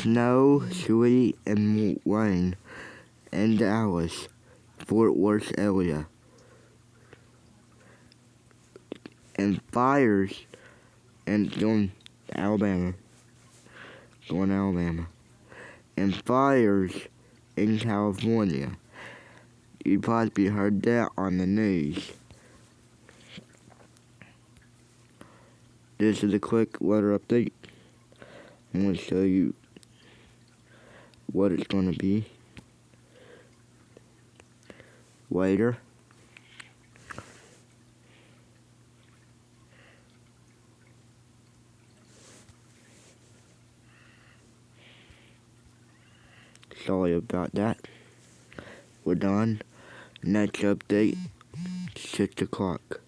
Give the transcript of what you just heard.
snow, sleet, and rain in Dallas, Fort Worth area, and fires in Alabama, and fires in California. You probably heard that on the news. This is a quick weather update. I'm going to show you what it's going to be later. Sorry about that. We're done. Next update, 6 o'clock.